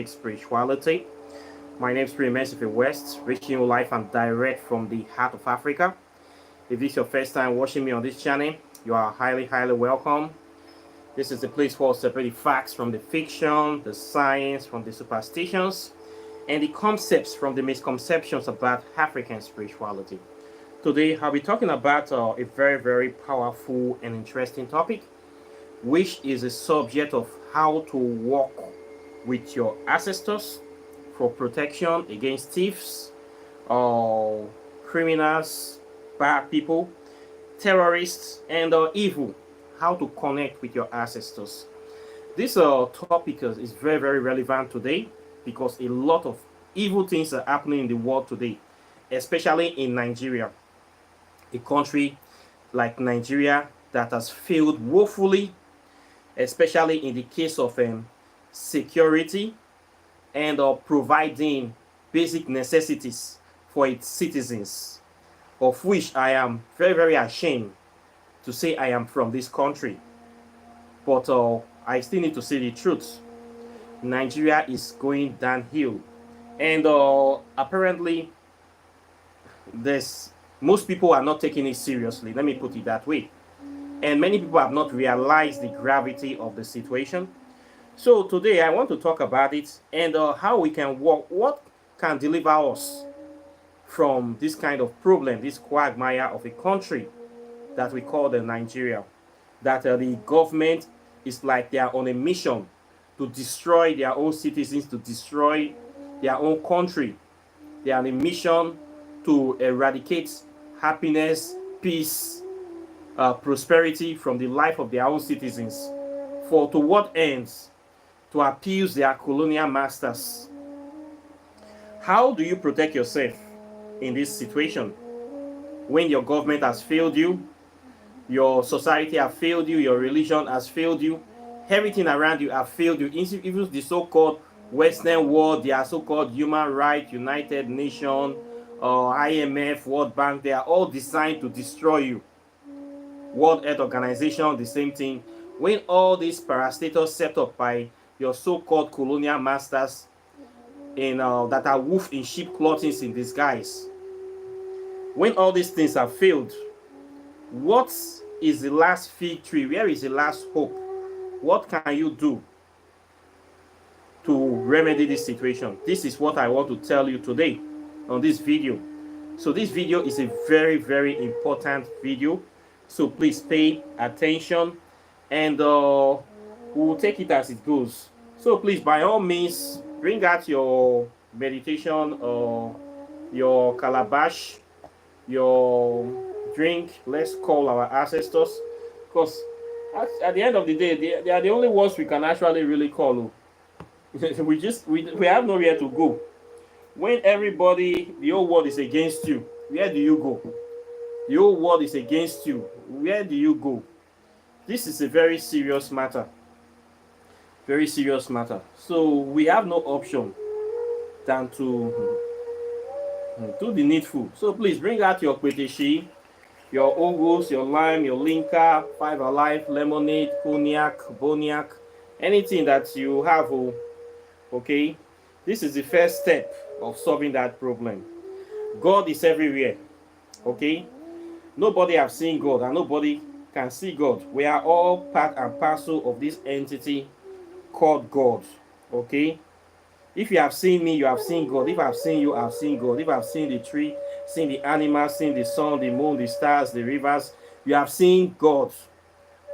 spirituality. My name is Primensife West, reaching you live and direct from the heart of Africa. If this is your first time watching me on this channel, you are highly welcome. This is the place for separating facts from the fiction, the science from the superstitions, and the concepts from the misconceptions about African spirituality. Today, I'll be talking about a very powerful and interesting topic, which is a subject of how to walk with your ancestors for protection against thieves, criminals, bad people, terrorists, and evil. How to connect with your ancestors. This topic is very relevant today because a lot of evil things are happening in the world today, especially in Nigeria, a country like Nigeria that has failed woefully, especially in the case of security and providing basic necessities for its citizens, of which I am very ashamed to say I am from this country. But I still need to say the truth. Nigeria is going downhill, and apparently most people are not taking it seriously. Let me put it that way. And many people have not realized the gravity of the situation. So today I want to talk about it and how we can work, what can deliver us from this kind of problem, this quagmire of a country that we call the Nigeria. That the government is like they are on a mission to destroy their own citizens, to destroy their own country. They are on a mission to eradicate happiness, peace, prosperity from the life of their own citizens. For to what ends? To appease their colonial masters. How do you protect yourself in this situation? When your government has failed you, your society has failed you, your religion has failed you, everything around you has failed you, even the so-called Western world, their so-called human rights, United Nations, IMF, World Bank, they are all designed to destroy you. World Health Organization, the same thing. When all these parastatals set up by your so-called colonial masters that are wolf in sheep clothing in disguise, when all these things have failed, what is the last victory? Where is the last hope? What can you do to remedy this situation? This is what I want to tell you today on this video. So this video is a very important video. So please pay attention and we'll take it as it goes. So please, by all means, bring out your meditation or your calabash, your drink. Let's call our ancestors, because at the end of the day, they are the only ones we can actually really call. we have nowhere to go. When everybody, the whole world is against you, where do you go? The whole world is against you. Where do you go? This is a very serious matter. Very serious matter. So we have no option than to do the needful. So please bring out your kweteshi, your ogos, your lime, your linka, 5 Alive, lemonade, cognac, boniac, anything that you have. Okay, this is the first step of solving that problem. God is everywhere. Okay, nobody have seen God and nobody can see God. We are all part and parcel of this entity called God. Okay, if you have seen me, you have seen God. If I've seen you, I've seen God. If I've seen the tree, seen the animals, seen the sun, the moon, the stars, the rivers, you have seen God.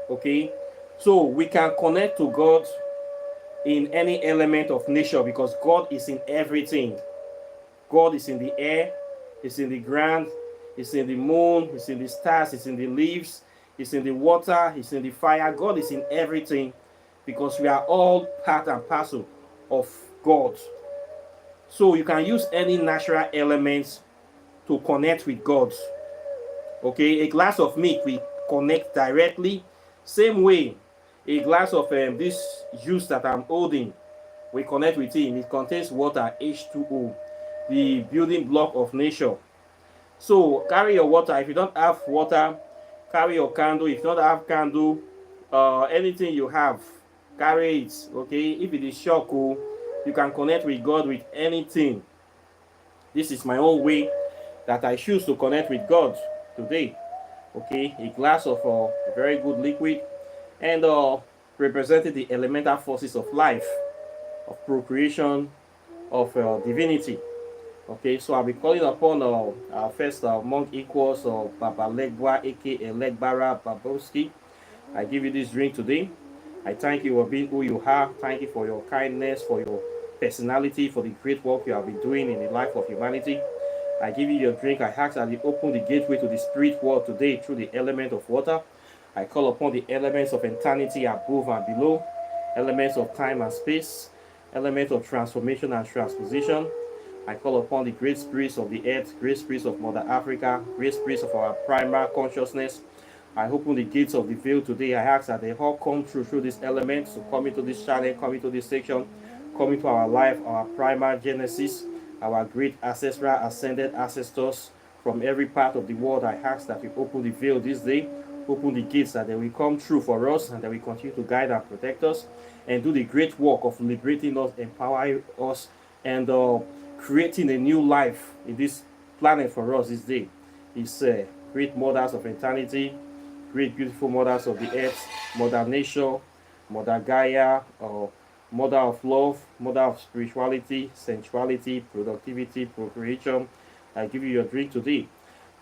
Okay, so we can connect to God in any element of nature because God is in everything. God is in the air, He's in the ground, He's in the moon, He's in the stars, He's in the leaves, He's in the water, He's in the fire. God is in everything because we are all part and parcel of God. So you can use any natural elements to connect with God. Okay, a glass of milk will connect directly. Same way, a glass of this juice that I'm holding will connect with it. It contains water, H2O, the building block of nature. So carry your water. If you don't have water, carry your candle. If you don't have candle, anything you have, carry it. Okay, if it is charcoal, You can connect with God with anything. This is my own way that I choose to connect with God today. Okay, a glass of very good liquid, and representing the elemental forces of life, of procreation, of divinity. Okay, so I'll be calling upon our first monk equals Baba Legba, aka Legbara Babowski. I give you this drink today. I thank you for being who you are. Thank you for your kindness, for your personality, for the great work you have been doing in the life of humanity. I give you your drink. I ask that you open the gateway to the spirit world today through the element of water. I call upon the elements of eternity above and below, elements of time and space, elements of transformation and transposition. I call upon the great spirits of the earth, great spirits of Mother Africa, great spirits of our primal consciousness. I open the gates of the veil today. I ask that they all come through these elements to come into this channel, come into this section, come into our life, our primal genesis, our great ancestral ascended ancestors from every part of the world. I ask that you open the veil this day, open the gates that they will come through for us, and that we continue to guide and protect us and do the great work of liberating us, empowering us, and creating a new life in this planet for us this day. It's great mothers of eternity, great beautiful mothers of the earth, Mother Nature, Mother Gaia, Mother of love, Mother of spirituality, sensuality, productivity, procreation. I give you your drink today.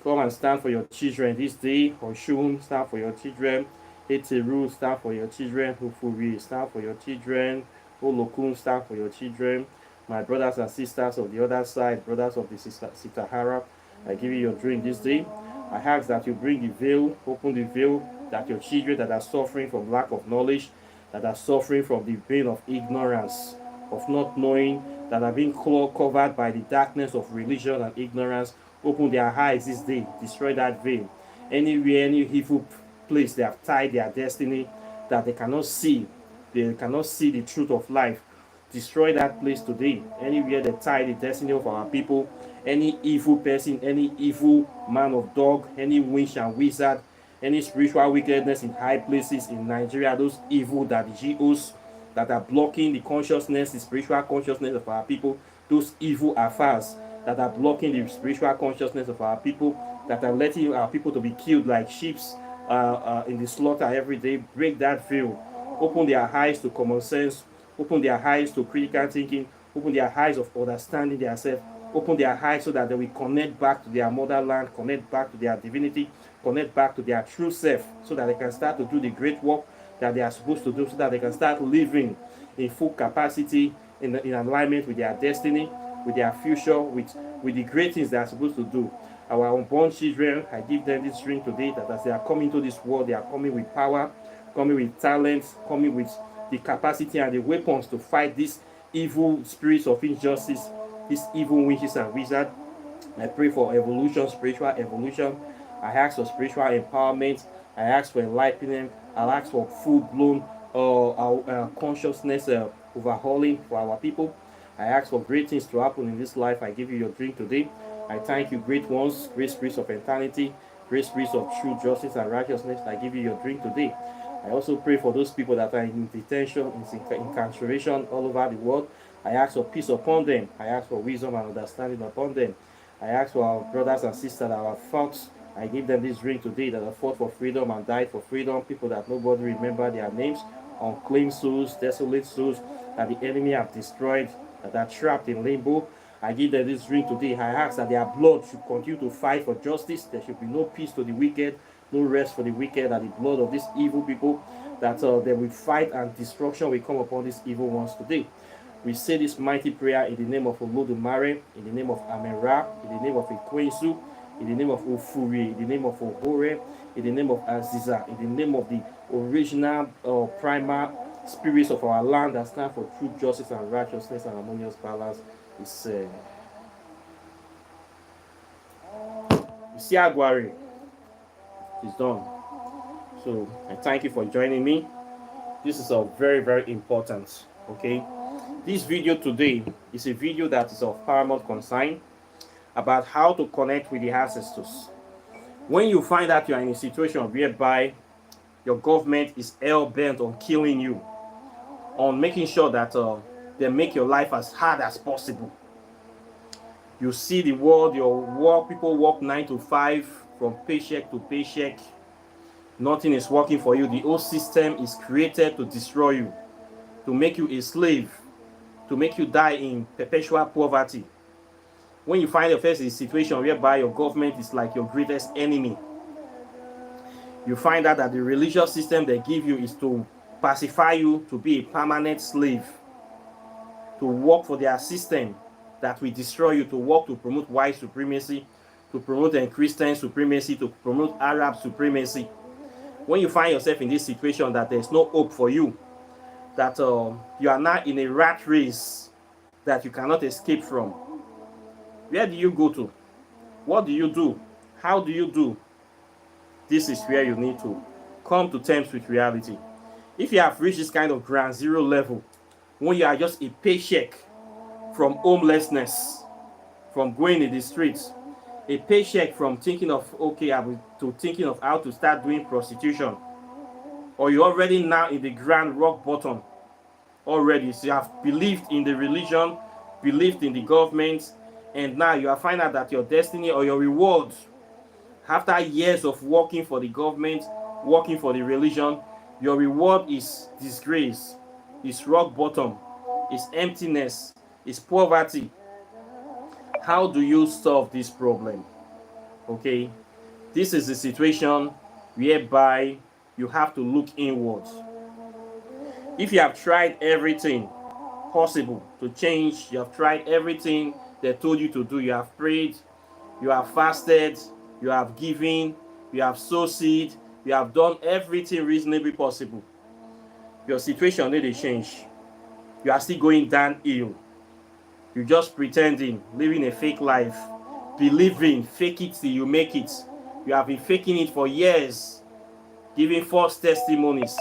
Come and stand for your children this day. Oshun, stand for your children. Eteru, stand for your children. Ufuri, stand for your children. Olokun, stand for your children. My brothers and sisters of the other side, brothers of the Sitahara, I give you your drink this day. I ask that you bring the veil, open the veil, that your children that are suffering from lack of knowledge, that are suffering from the pain of ignorance, of not knowing, that are being covered by the darkness of religion and ignorance, open their eyes this day, destroy that veil. Anywhere, any evil place they have tied their destiny, that they cannot see the truth of life. Destroy that place today. Anywhere they tie the destiny of our people, any evil person, any evil man of dog, any witch and wizard, any spiritual wickedness in high places in Nigeria, those evil that the GOs that are blocking the consciousness, the spiritual consciousness of our people, those evil affairs that are blocking the spiritual consciousness of our people, that are letting our people to be killed like sheep in the slaughter every day. Break that veil. Open their eyes to common sense. Open their eyes to critical thinking. Open their eyes of understanding themselves. Open their eyes so that they will connect back to their motherland, connect back to their divinity, connect back to their true self, so that they can start to do the great work that they are supposed to do, so that they can start living in full capacity, in alignment with their destiny, with their future, with the great things they are supposed to do. Our unborn children, I give them this drink today, that as they are coming to this world, they are coming with power, coming with talents, coming with the capacity and the weapons to fight these evil spirits of injustice, these evil witches and wizards. I pray for evolution, spiritual evolution. I ask for spiritual empowerment. I ask for enlightenment. I ask for full-blown consciousness overhauling for our people. I ask for great things to happen in this life. I give you your drink today. I thank you, great ones, great spirits of eternity, great spirits of true justice and righteousness. I give you your drink today. I also pray for those people that are in detention, in incarceration all over the world. I ask for peace upon them. I ask for wisdom and understanding upon them. I ask for our brothers and sisters that are fought. I give them this drink today, that have fought for freedom and died for freedom. People that nobody remember their names, unclaimed souls, desolate souls that the enemy have destroyed, that are trapped in limbo. I give them this drink today. I ask that their blood should continue to fight for justice. There should be no peace to the wicked, no rest for the wicked, that the blood of these evil people, that they will fight and destruction will come upon these evil ones today. We say this mighty prayer in the name of Olodumare, in the name of Amera, in the name of Ikwensu, in the name of Ofuri, in the name of Ohore, in the name of Aziza, in the name of the original primal spirits of our land that stand for true justice and righteousness and harmonious balance. It's Isiagwari is done. So I thank you for joining me. This is very, very important. Okay, this video today is a video that is of paramount concern about how to connect with the ancestors. When you find that you are in a situation whereby your government is hell-bent on killing you, on making sure that they make your life as hard as possible. You see the world, your work, people work 9 to 5 from paycheck to paycheck. Nothing is working for you. The whole system is created to destroy you, to make you a slave, to make you die in perpetual poverty. When you find yourself in a situation whereby your government is like your greatest enemy, you find out that the religious system they give you is to pacify you, to be a permanent slave, to work for their system that will destroy you, to work to promote white supremacy, to promote Christian supremacy, to promote Arab supremacy. When you find yourself in this situation that there's no hope for you, that you are now in a rat race that you cannot escape from, where do you go to? What do you do? How do you do? This is where you need to come to terms with reality. If you have reached this kind of ground zero level, when you are just a paycheck from homelessness, from going in the streets, a paycheck from thinking of, okay, to thinking of how to start doing prostitution, or you're already now in the grand rock bottom already. So you have believed in the religion, believed in the government, and now you are finding out that your destiny or your reward, after years of working for the government, working for the religion, your reward is disgrace, is rock bottom, is emptiness, is poverty. How do you solve this problem? Okay, this is the situation whereby you have to look inwards. If you have tried everything possible to change, you have tried everything they told you to do, you have prayed, you have fasted, you have given, you have sowed seed, you have done everything reasonably possible, your situation needs a change. You are still going downhill. You're just pretending, living a fake life, believing, fake it till you make it. You have been faking it for years, giving false testimonies,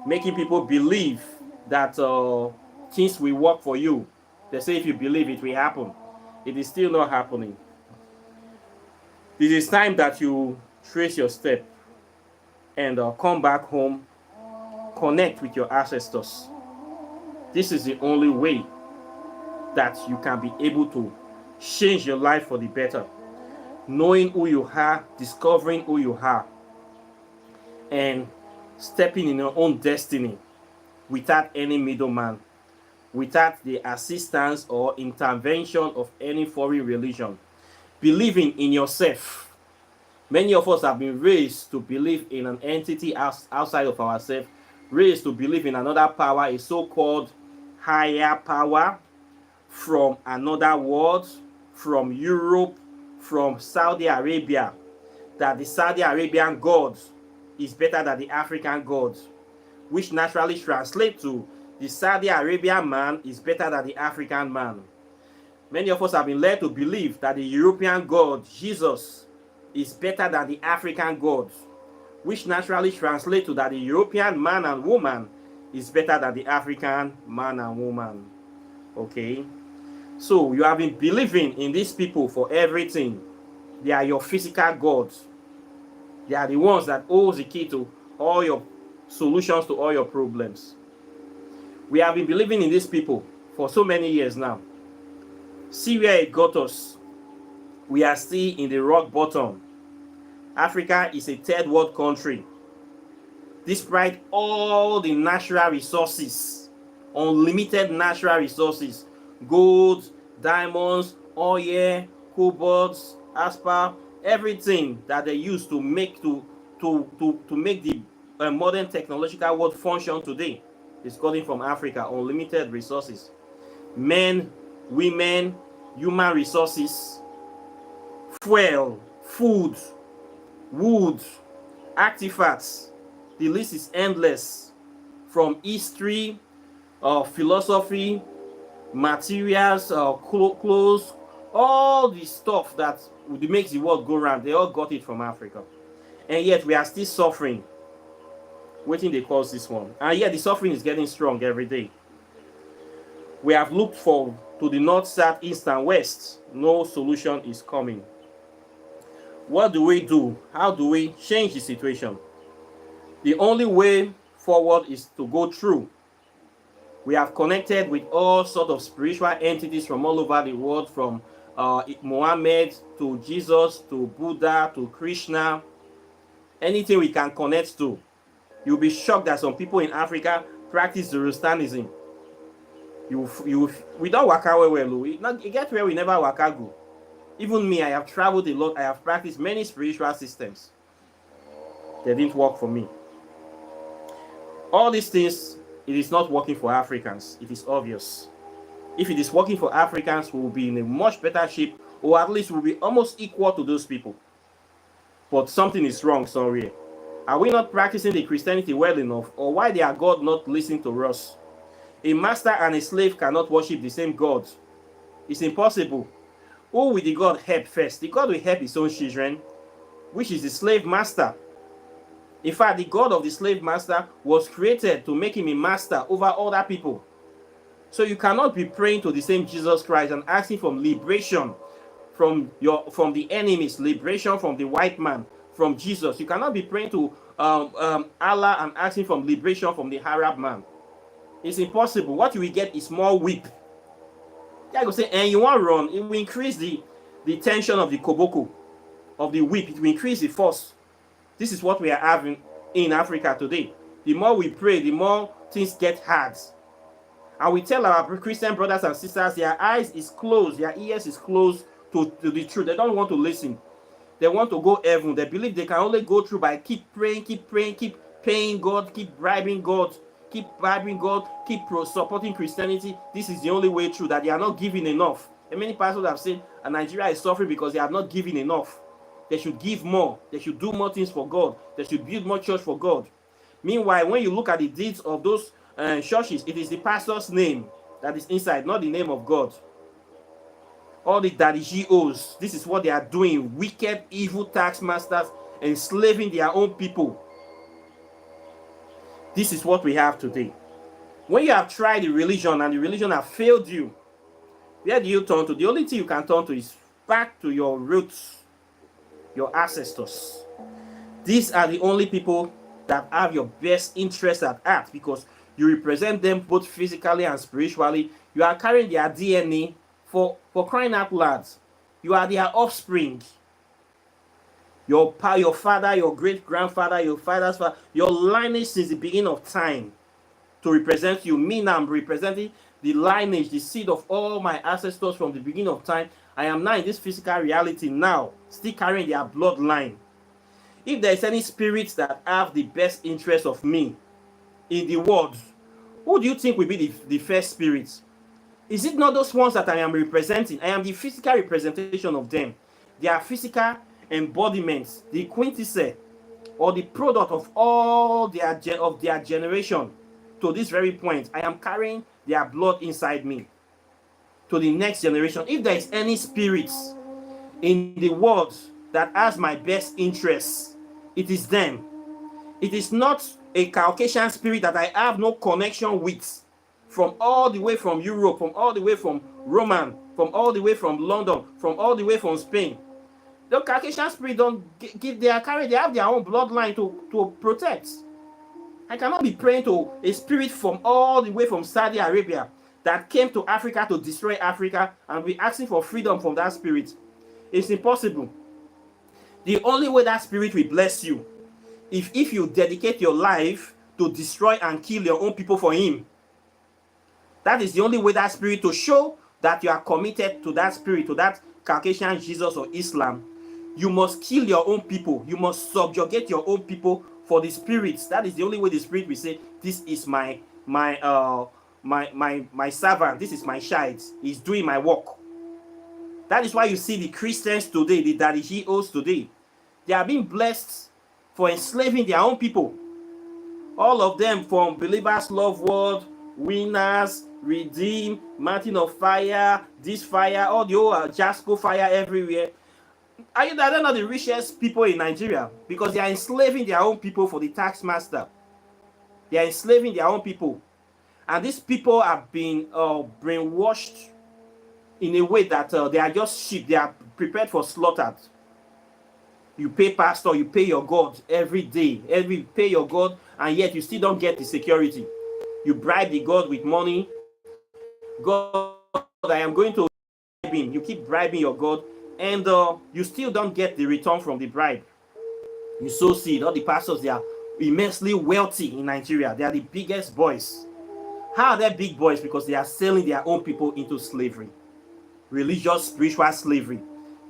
making people believe that things will work for you. They say if you believe it will happen. It is still not happening. It is time that you trace your step and come back home, connect with your ancestors. This is the only way that you can be able to change your life for the better. Knowing who you are, discovering who you are, and stepping in your own destiny without any middleman, without the assistance or intervention of any foreign religion. Believing in yourself. Many of us have been raised to believe in an entity outside of ourselves, raised to believe in another power, a so-called higher power from another world, from Europe, from Saudi Arabia, that the Saudi Arabian God is better than the African God, which naturally translates to the Saudi Arabian man is better than the African man. Many of us have been led to believe that the European God, Jesus, is better than the African God, which naturally translates to that the European man and woman is better than the African man and woman. Okay? So you have been believing in these people for everything. They are your physical gods. They are the ones that hold the key to all your solutions to all your problems. We have been believing in these people for so many years now. See where it got us. We are still in the rock bottom. Africa is a third world country. Despite all the natural resources, unlimited natural resources, gold, diamonds, oil, cobalt, asphalt, everything that they use to make make the modern technological world function today is coming from Africa. Unlimited resources, men, women, human resources, fuel, food, wood, artifacts. The list is endless, from history, philosophy, materials, clothes, all the stuff that makes the world go round. They all got it from Africa, and yet we are still suffering. Waiting they cause this one, and yet the suffering is getting strong every day. We have looked to the north, south, east, and west. No solution is coming. What do we do? How do we change the situation? The only way forward is to go through We have connected with all sorts of spiritual entities from all over the world, from Muhammad to Jesus to Buddha to Krishna. Anything we can connect to. You'll be shocked that some people in Africa practice Zoroastrianism. We don't work out well. It gets where we never work out go. Even me, I have traveled a lot. I have practiced many spiritual systems. They didn't work for me. All these things, it is not working for Africans. It is obvious. If it is working for Africans, we will be in a much better shape, or at least we'll be almost equal to those people. But something is wrong somewhere. Are we not practicing the Christianity well enough, or why they are God not listening to us? A master and a slave cannot worship the same God. It's impossible. Who will the God help first? The God will help his own children, which is the slave master. In fact, the God of the slave master was created to make him a master over other people. So you cannot be praying to the same Jesus Christ and asking for liberation from the enemies, liberation from the white man, from Jesus. You cannot be praying to Allah and asking for liberation from the Arab man. It's impossible. What you will get is more whip. I go say, and you want to run, it will increase the tension of the koboko, of the whip. It will increase the force. This is what we are having in Africa today. The more we pray, the more things get hard. And we tell our Christian brothers and sisters, their eyes is closed, their ears is closed to the truth. They don't want to listen. They want to go heaven. They believe they can only go through by keep praying, keep paying God, keep bribing God, keep supporting Christianity. This is the only way through, that they are not giving enough. And many pastors have said Nigeria is suffering because they have not given enough. They should give more. They should do more things for God. They should build more church for God. Meanwhile, when you look at the deeds of those churches, it is the pastor's name that is inside, not the name of God. All the daddy GOs, this is what they are doing. Wicked, evil tax masters enslaving their own people. This is what we have today. When you have tried the religion and the religion have failed you, where do you turn to? The only thing you can turn to is back to your roots, your ancestors. These are the only people that have your best interest at heart, because you represent them both physically and spiritually. You are carrying their DNA. For crying out loud, you are their offspring. Your father, your great-grandfather, your father's father, your lineage since the beginning of time to represent you. Me now, I'm representing the lineage, the seed of all my ancestors from the beginning of time. I am now in this physical reality now, still carrying their bloodline. If there is any spirits that have the best interest of me in the world, who do you think will be the first spirits? Is it not those ones that I am representing? I am the physical representation of them. They are physical embodiments, the quintessence or the product of all their generation to this very point. I am carrying their blood inside me to the next generation. If there is any spirits in the world that has my best interests, it is them. It is not a Caucasian spirit that I have no connection with, from all the way from Europe, from all the way from Roman, from all the way from London, from all the way from Spain. The Caucasian spirit don't give, they have their own bloodline to protect. I cannot be praying to a spirit from all the way from Saudi Arabia that came to Africa to destroy Africa and be asking for freedom from that spirit. It's impossible. The only way that spirit will bless you, if you dedicate your life to destroy and kill your own people for him. That is the only way that spirit to show that you are committed to that spirit, to that Caucasian Jesus or Islam. You must kill your own people. You must subjugate your own people for the spirits. That is the only way the spirit will say, this is my servant, this is my child, he's doing my work. That is why you see the Christians today, the daddy GOs today, they are being blessed for enslaving their own people. All of them, from Believers Love World, Winners, Redeem, Mountain of Fire, this fire, all the old Jasco fire everywhere. They're not the richest people in Nigeria because they are enslaving their own people for the tax master. They are enslaving their own people. And these people have been brainwashed in a way that they are just sheep. They are prepared for slaughter. You pay pastor, you pay your God every day. Pay your God, and yet you still don't get the security. You bribe the God with money. God, I am going to bribe him. You keep bribing your God, and you still don't get the return from the bribe. You sow seed. All the pastors, they are immensely wealthy in Nigeria. They are the biggest boys. How are they big boys? Because they are selling their own people into slavery, religious, spiritual slavery.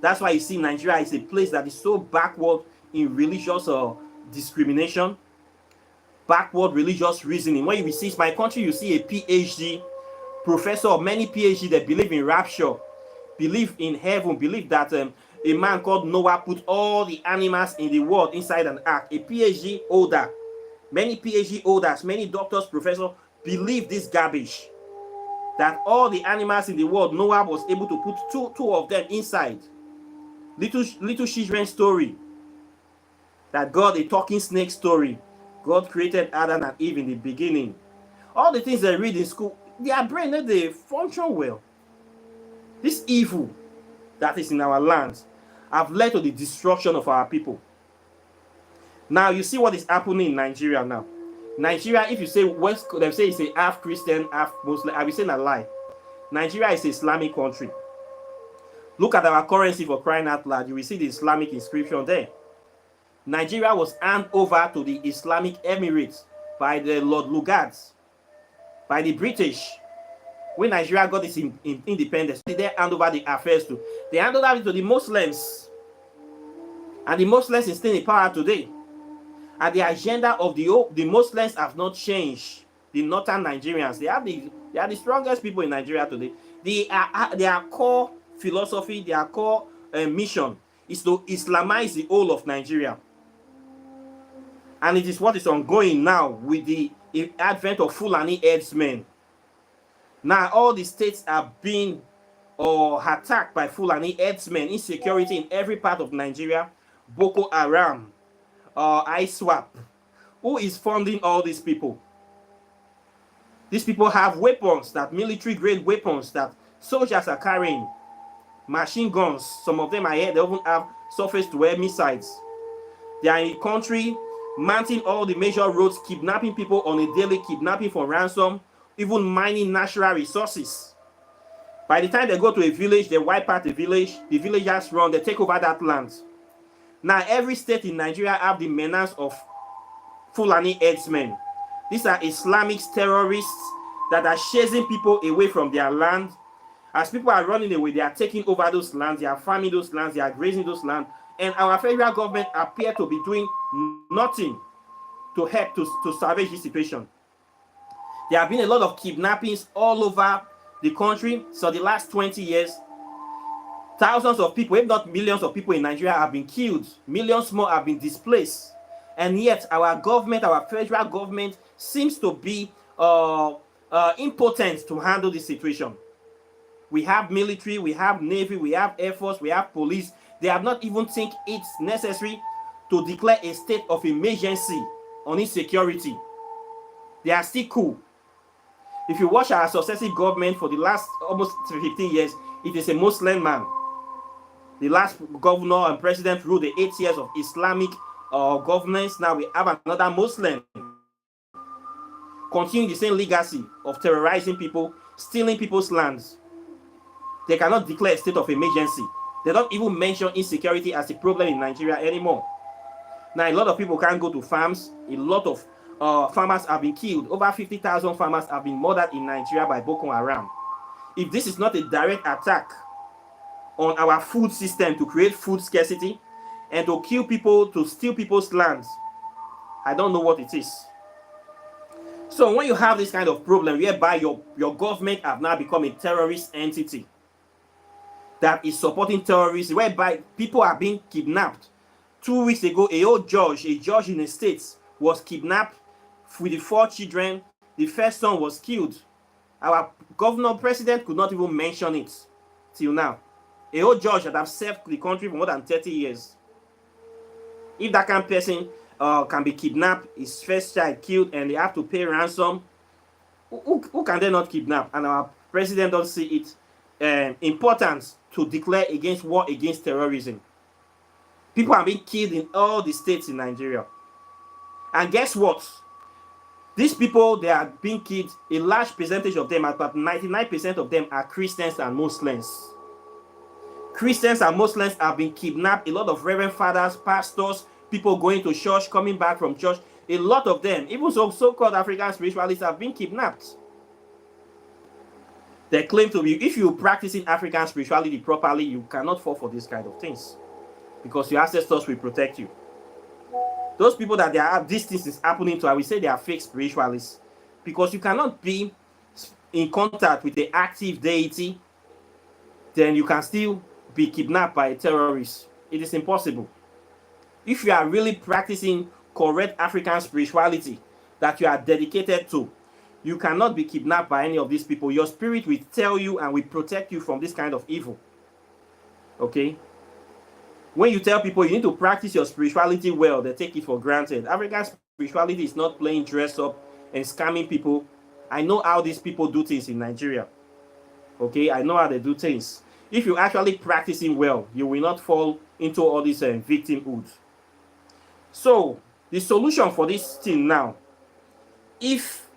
That's why you see Nigeria is a place that is so backward in religious discrimination, backward religious reasoning. When you see my country, you see a PhD professor of many PhD that believe in rapture, believe in heaven, believe that a man called Noah put all the animals in the world inside an ark. A PhD holder, many PhD holders, many doctors, professors believe this garbage. That all the animals in the world, Noah was able to put two of them inside. Little children's story. That God, a talking snake story. God created Adam and Eve in the beginning. All the things they read in school, their brain, they function well. This evil that is in our land have led to the destruction of our people. Now you see what is happening in Nigeria now. Nigeria, if you say West, they say it's a half Christian, half Muslim. I will say a lie. Nigeria is an Islamic country. Look at our currency, for crying out loud. You will see the Islamic inscription there. Nigeria was handed over to the Islamic Emirates by the Lord Lugards, by the British. When Nigeria got its independence, they hand over the affairs to? They hand over it to the Muslims. And the Muslims are still in power today. And the agenda of the Muslims have not changed. The northern Nigerians, they are the strongest people in Nigeria today. Their core philosophy, their core mission is to Islamize the whole of Nigeria. And it is what is ongoing now with the advent of Fulani Herdsmen. Now all the states are being attacked by Fulani Herdsmen. Insecurity in every part of Nigeria. Boko Haram, ISWAP. Who is funding all these people? These people have weapons, that military grade weapons that soldiers are carrying. Machine guns. Some of them are here. They even have surface to air missiles. They are in the country, mounting all the major roads, kidnapping people on a daily, kidnapping for ransom, even mining natural resources. By the time they go to a village, they wipe out the village. The villagers run. They take over that land. Now every state in Nigeria have the menace of Fulani Herdsmen. These are Islamic terrorists that are chasing people away from their land. As people are running away, they are taking over those lands, they are farming those lands, they are grazing those lands. And our federal government appear to be doing nothing to help to salvage this situation. There have been a lot of kidnappings all over the country. So the last 20 years, thousands of people, if not millions of people in Nigeria have been killed. Millions more have been displaced. And yet our government, our federal government, seems to be impotent to handle this situation. We have military, we have navy, we have air force, we have police. They have not even think it's necessary to declare a state of emergency on insecurity. They are still cool. If you watch our successive government for the last almost 15 years, it is a Muslim man. The last governor and president ruled the 8 years of Islamic governance. Now we have another Muslim. Continuing the same legacy of terrorizing people, stealing people's lands. They cannot declare a state of emergency. They don't even mention insecurity as a problem in Nigeria anymore. Now, a lot of people can't go to farms. A lot of farmers have been killed. Over 50,000 farmers have been murdered in Nigeria by Boko Haram. If this is not a direct attack on our food system to create food scarcity and to kill people, to steal people's lands, I don't know what it is. So when you have this kind of problem whereby your government have now become a terrorist entity that is supporting terrorists, whereby people are being kidnapped. 2 weeks ago, a judge in the States was kidnapped with the 4 children. The first son was killed. Our governor president could not even mention it till now. A whole judge that have served the country for more than 30 years. If that kind of person can be kidnapped, his first child killed, and they have to pay ransom, who can they not kidnap? And our president don't see it important to declare against war against terrorism. People are being killed in all the states in Nigeria. And guess what? These people, they are being killed. A large percentage of them, about 99% of them, are Christians and Muslims. Christians and Muslims have been kidnapped. A lot of reverend fathers, pastors, people going to church, coming back from church, a lot of them, even so-called African spiritualists, have been kidnapped. They claim to be, if you practice in African spirituality properly, you cannot fall for these kind of things because your ancestors will protect you. Those people that these things is happening to, I will say they are fake spiritualists, because you cannot be in contact with the active deity, then you can still be kidnapped by a terrorist. It is impossible. If you are really practicing correct African spirituality that you are dedicated to, you cannot be kidnapped by any of these people. Your spirit will tell you and will protect you from this kind of evil. Okay? When you tell people you need to practice your spirituality well, they take it for granted. African spirituality is not playing dress up and scamming people. I know how these people do things in Nigeria. Okay? I know how they do things. If you actually practicing well, you will not fall into all this victimhood. So, the solution for this thing now, if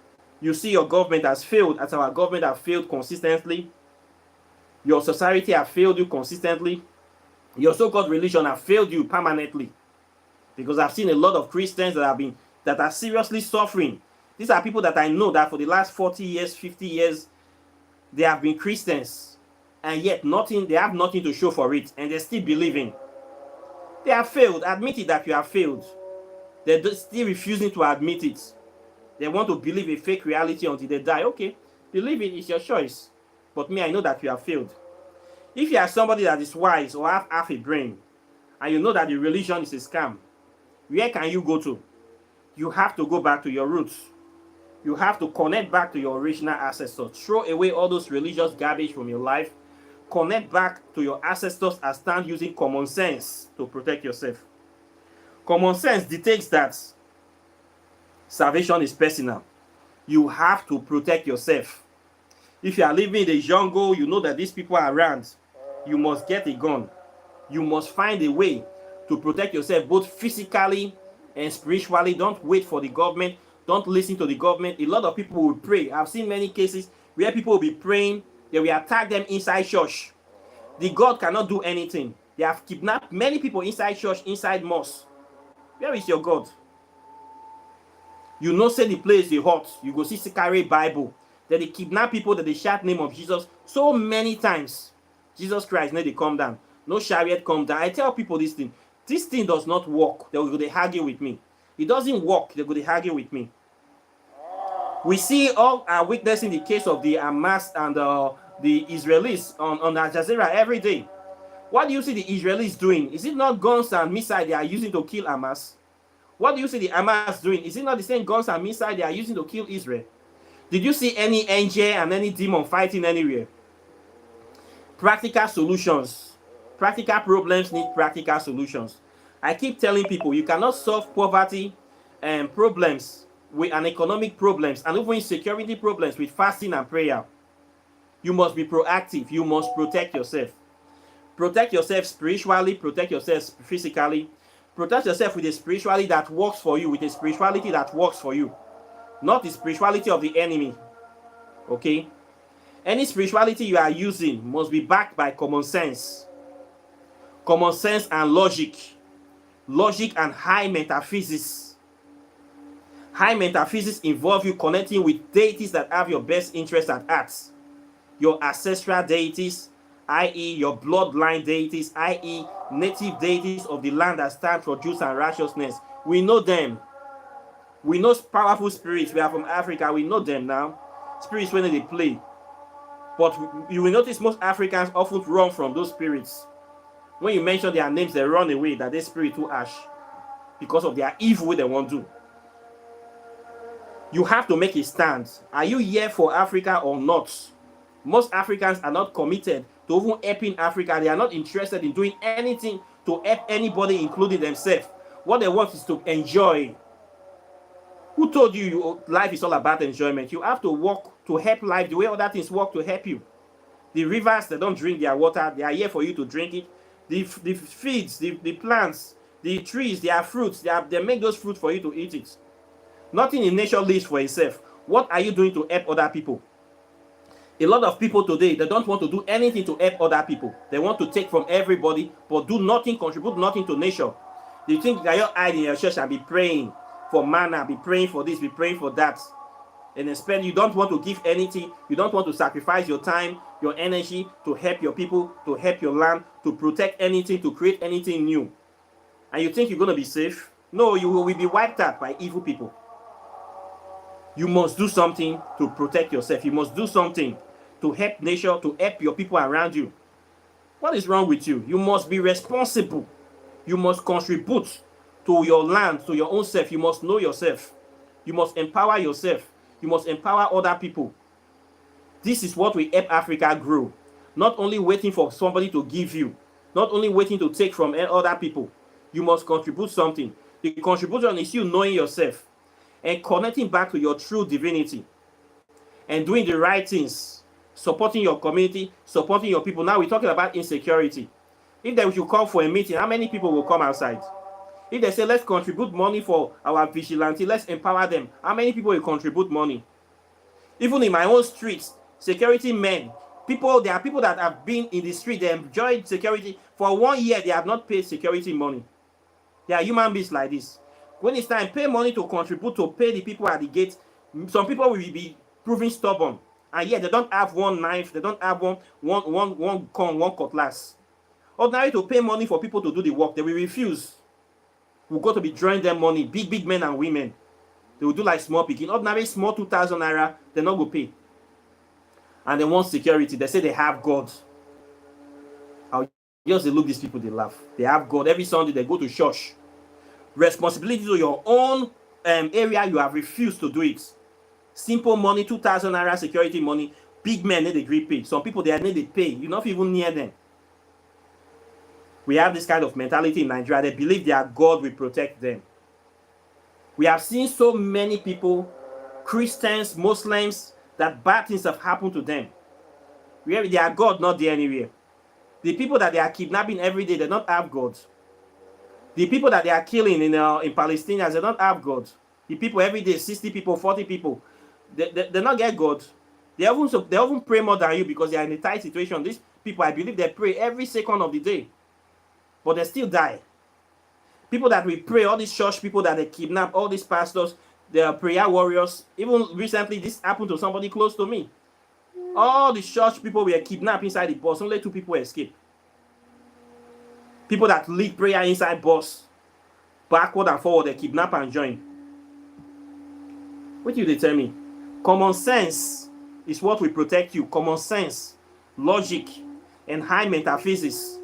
you see your government has failed, as our government has failed consistently, your society has failed you consistently, your so-called religion has failed you permanently, because I've seen a lot of Christians that are seriously suffering. These are people that I know that for the last 40 years, 50 years, they have been Christians, and yet they have nothing to show for it, and they're still believing. They have failed. Admit it that you have failed. They're still refusing to admit it. They want to believe a fake reality until they die. Okay, believe it, it's your choice. But me, I know that you have failed. If you are somebody that is wise or have half a brain, and you know that the religion is a scam, where can you go to? You have to go back to your roots. You have to connect back to your original ancestors. Throw away all those religious garbage from your life. Connect back to your ancestors and start using common sense to protect yourself. Common sense dictates that salvation is personal. You have to protect yourself. If you are living in the jungle, you know that these people are around. You must get a gun. You must find a way to protect yourself, both physically and spiritually. Don't wait for the government. Don't listen to the government. A lot of people will pray. I've seen many cases where people will be praying. They will attack them inside church. The God cannot do anything. They have kidnapped many people inside church, inside mosque. Where is your God? You know, say the place is hot. You go see carry Bible. That they kidnap people, that they shout name of Jesus so many times. Jesus Christ, no, they come down. No chariot come down. I tell people this thing. This thing does not work. They will go, they argue with me. It doesn't work. They go, they argue with me. We see all our weakness in the case of the Hamas and the Israelis on Al Jazeera every day. What do you see the Israelis doing? Is it not guns and missiles they are using to kill Hamas? What do you see the Hamas doing? Is it not the same guns and missiles they are using to kill Israel? Did you see any angel and any demon fighting anywhere? Practical solutions. Practical problems need practical solutions. I keep telling people you cannot solve poverty and problems and economic problems and even security problems with fasting and prayer. You must be proactive. You must protect yourself. Protect yourself spiritually. Protect yourself physically. Protect yourself with a spirituality that works for you. With a spirituality that works for you. Not the spirituality of the enemy. Okay? Any spirituality you are using must be backed by common sense. Common sense and logic. Logic and high metaphysics. High metaphysics involve you connecting with deities that have your best interests at heart. Your ancestral deities, i.e. your bloodline deities, i.e. native deities of the land that stand for truth and righteousness. We know them. We know powerful spirits. We are from Africa. We know them now. Spirits when they play. But you will notice most Africans often run from those spirits. When you mention their names, they run away, that they spirit too ash. Because of their evil they want to do. You have to make a stand. Are you here for Africa or not? Most Africans are not committed to even helping Africa. They are not interested in doing anything to help anybody, including themselves. What they want is to enjoy. Who told you life is all about enjoyment? You have to work to help life the way other things work to help you. The rivers, they don't drink their water. They are here for you to drink it. The feeds, the plants, the trees, they are fruits. They make those fruits for you to eat it. Nothing in nature lives for itself. What are you doing to help other people? A lot of people today, they don't want to do anything to help other people. They want to take from everybody, but do nothing, contribute nothing to nature. You think that you hide in your church and be praying for manna, be praying for this, be praying for that, and instead you don't want to give anything. You don't want to sacrifice your time, your energy to help your people, to help your land, to protect anything, to create anything new. And you think you're going to be safe? No, you will be wiped out by evil people. You must do something to protect yourself. You must do something to help nature, to help your people around you. What is wrong with you? You must be responsible. You must contribute to your land, to your own self. You must know yourself. You must empower yourself. You must empower other people. This is what will help Africa grow. Not only waiting for somebody to give you, not only waiting to take from other people. You must contribute something. The contribution is you knowing yourself and connecting back to your true divinity and doing the right things, supporting your community, supporting your people. Now we're talking about insecurity. If they should call for a meeting, how many people will come outside? If they say, let's contribute money for our vigilante, let's empower them, how many people will contribute money? Even in my own streets, security men, there are people that have been in the street, they enjoyed security. For 1 year, they have not paid security money. They are human beings like this. When it's time, pay money to contribute, to pay the people at the gate. Some people will be proving stubborn. And yet, they don't have one knife, they don't have one cutlass. Ordinary to pay money for people to do the work, they will refuse. We'll go to be drawing them money, big men and women. They will do like small picking. Ordinary small 2,000 naira, they're not going to pay. And they want security. They say they have God. I'll just look these people, they laugh. They have God. Every Sunday they go to church. Responsibility to your own area, you have refused to do it. Simple money, 2,000 naira security money. Big men need a grip pay. Some people, they need to pay. You're not even near them. We have this kind of mentality in Nigeria. They believe their God will protect them. We have seen so many people, Christians, Muslims, that bad things have happened to them. Where their God not there anywhere. The people that they are kidnapping every day, they don't have God. The people that they are killing in Palestine, they don't have God. The people every day, 60 people, 40 people, they not get God. They often pray more than you because they are in a tight situation. These people, I believe they pray every second of the day. But they still die. People that we pray, all these church people that they kidnap, all these pastors, they are prayer warriors. Even recently, this happened to somebody close to me. All the church people were kidnapped inside the bus. Only 2 people escaped. People that lead prayer inside bus, backward and forward, they kidnap and join. What do they tell me? Common sense is what will protect you. Common sense, logic, and high metaphysics.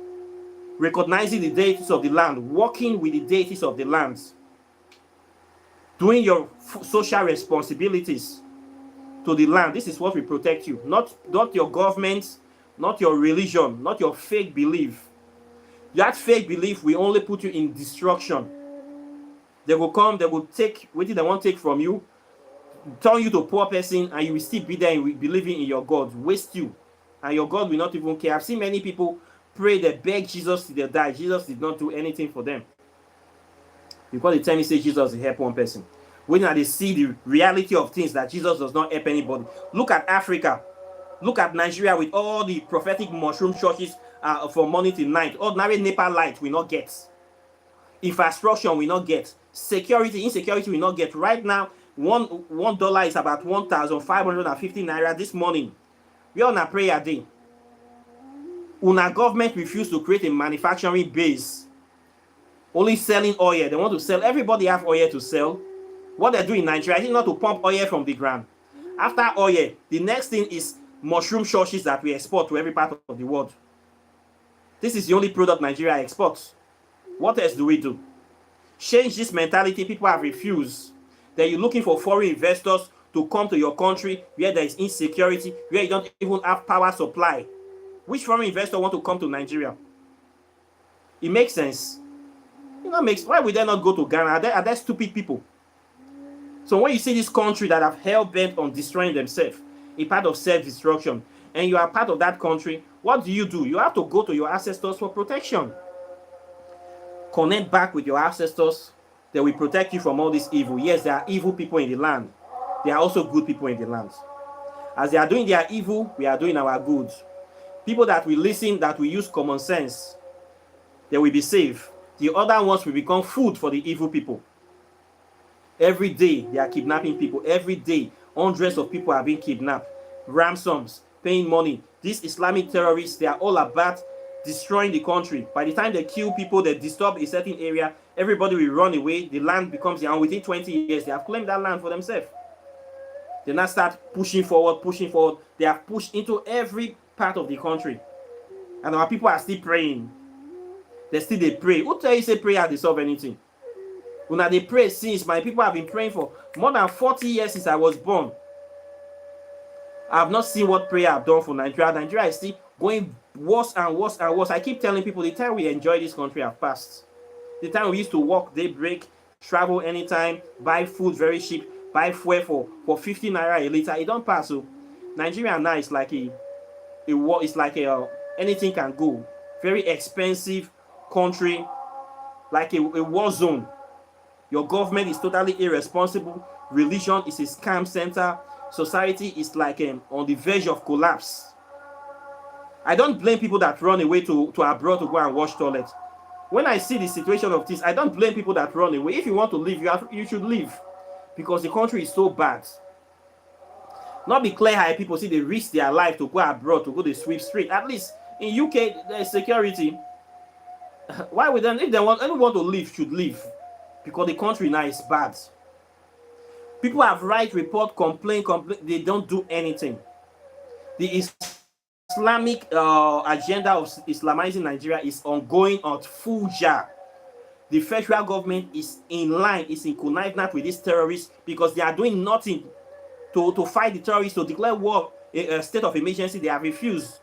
Recognizing the deities of the land, working with the deities of the lands, doing your social responsibilities to the land. This is what will protect you. Not your government, not your religion, not your fake belief. That fake belief will only put you in destruction. They will come, they will take what they want to take from you, turn you to a poor person, and you will still be there believing in your God, waste you. And your God will not even care. I've seen many people pray, they beg Jesus till they die. Jesus did not do anything for them. Because the time he says Jesus will help one person. When they see the reality of things that Jesus does not help anybody. Look at Africa. Look at Nigeria with all the prophetic mushroom churches from morning till night. Ordinary NEPA light will not get. Infrastructure will not get. Insecurity will not get. Right now, $1 is about 1,550 naira this morning. We are on a prayer day. Una government refused to create a manufacturing base. Only selling oil. They want to sell. Everybody have oil to sell. What they do in Nigeria is not to pump oil from the ground. After oil, the next thing is mushroom churches that we export to every part of the world. This is the only product Nigeria exports. What else do we do? Change this mentality. People have refused. Then you're looking for foreign investors to come to your country where there is insecurity, where you don't even have power supply. Which foreign investor want to come to Nigeria? It makes sense. Why would they not go to Ghana? Are they stupid people? So when you see this country that have hell-bent on destroying themselves, a part of self-destruction, and you are part of that country, what do? You have to go to your ancestors for protection. Connect back with your ancestors. They will protect you from all this evil. Yes, there are evil people in the land. There are also good people in the land. As they are doing their evil, we are doing our good. People that will listen, that will use common sense, they will be safe. The other ones will become food for the evil people. Every day, they are kidnapping people. Every day, hundreds of people are being kidnapped. Ransoms, paying money. These Islamic terrorists, they are all about destroying the country. By the time they kill people, they disturb a certain area, everybody will run away. The land becomes their own. Within 20 years, they have claimed that land for themselves. They now start pushing forward, pushing forward. They have pushed into every part of the country. And our people are still praying. They pray. Who tell you say prayer they solve anything? When they pray since, my people have been praying for more than 40 years since I was born. I have not seen what prayer I've done for Nigeria. Nigeria is still going worse and worse and worse. I keep telling people the time we enjoy this country have passed. The time we used to work daybreak, travel anytime, buy food very cheap, buy fuel for 50 naira a liter. It don't pass. So Nigeria now is like anything can go. Very expensive country, like a war zone. Your government is totally irresponsible. Religion is a scam center. Society is like on the verge of collapse. I don't blame people that run away to abroad to go and wash toilets. When I see the situation of this, I don't blame people that run away. If you want to leave, you should leave, because the country is so bad. Not be clear how people see they risk their life to go abroad, to go to sweep street. At least in UK, there's security. Why would them, if they want anyone to leave, should leave, because the country now is bad. People have right, report, complain. They don't do anything. The Islamic agenda of Islamizing Nigeria is ongoing at full jar. The federal government is in line, is in connivance with these terrorists, because they are doing nothing to fight the terrorists. To declare war, a state of emergency, they have refused.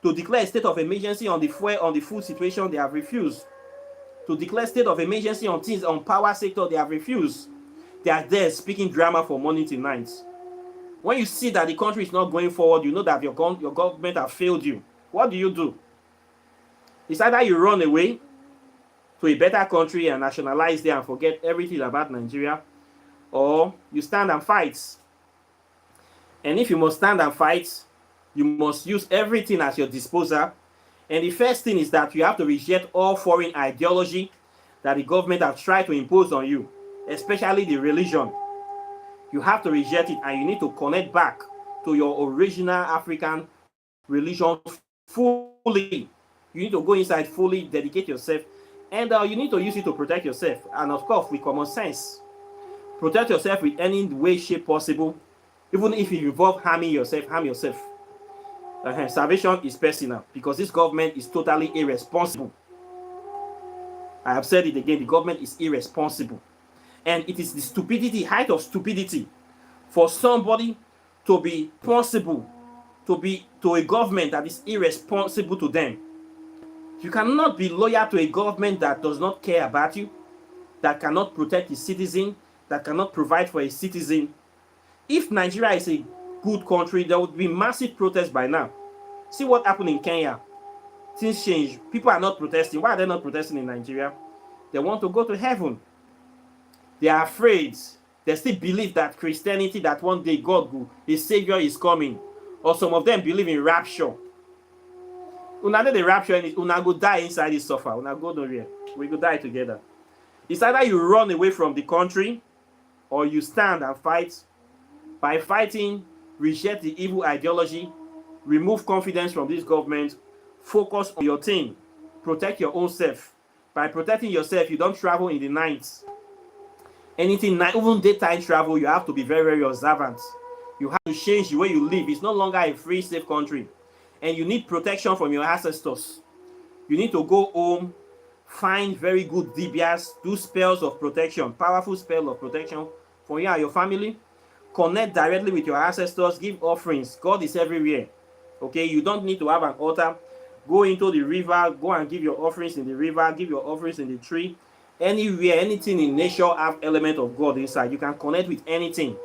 To declare a state of emergency on the food situation, they have refused. To declare state of emergency on things on power sector, they have refused. They are there speaking drama from morning till night. When you see that the country is not going forward, you know that your government have failed you. What do? It's either you run away to a better country and nationalize there and forget everything about Nigeria, or you stand and fight. And if you must stand and fight, you must use everything at your disposal. And the first thing is that you have to reject all foreign ideology that the government have tried to impose on you, especially the religion. You have to reject it, and you need to connect back to your original African religion fully. You need to go inside fully, dedicate yourself, and you need to use it to protect yourself. And of course, with common sense. Protect yourself with any way, shape possible. Even if it involves harming yourself, harm yourself. Salvation is personal, because this government is totally irresponsible. I have said it again, the government is irresponsible. And it is the stupidity, height of stupidity, for somebody to be responsible to a government that is irresponsible to them. You cannot be loyal to a government that does not care about you, that cannot protect its citizen, that cannot provide for a citizen. If Nigeria is a good country, there would be massive protests by now. See what happened in Kenya. Things change. People are not protesting. Why are they not protesting in Nigeria? They want to go to heaven. They are afraid. They still believe that Christianity, that one day God, his Savior is coming. Or some of them believe in rapture. Una know the rapture, and una go die inside this suffer. Una go nowhere. We go die together. It's either you run away from the country, or you stand and fight. By fighting, reject the evil ideology, remove confidence from this government, focus on your thing, protect your own self. By protecting yourself, you don't travel in the night. Anything, even daytime travel, you have to be very, very observant. You have to change the way you live. It's no longer a free, safe country. And you need protection from your ancestors. You need to go home, find very good dibias, do spells of protection, powerful spell of protection for you and your family. Connect directly with your ancestors, give offerings. God is everywhere. Okay, you don't need to have an altar. Go into the river, go and give your offerings in the river, give your offerings in the tree. Anywhere, anything in nature have element of God inside. You can connect with anything.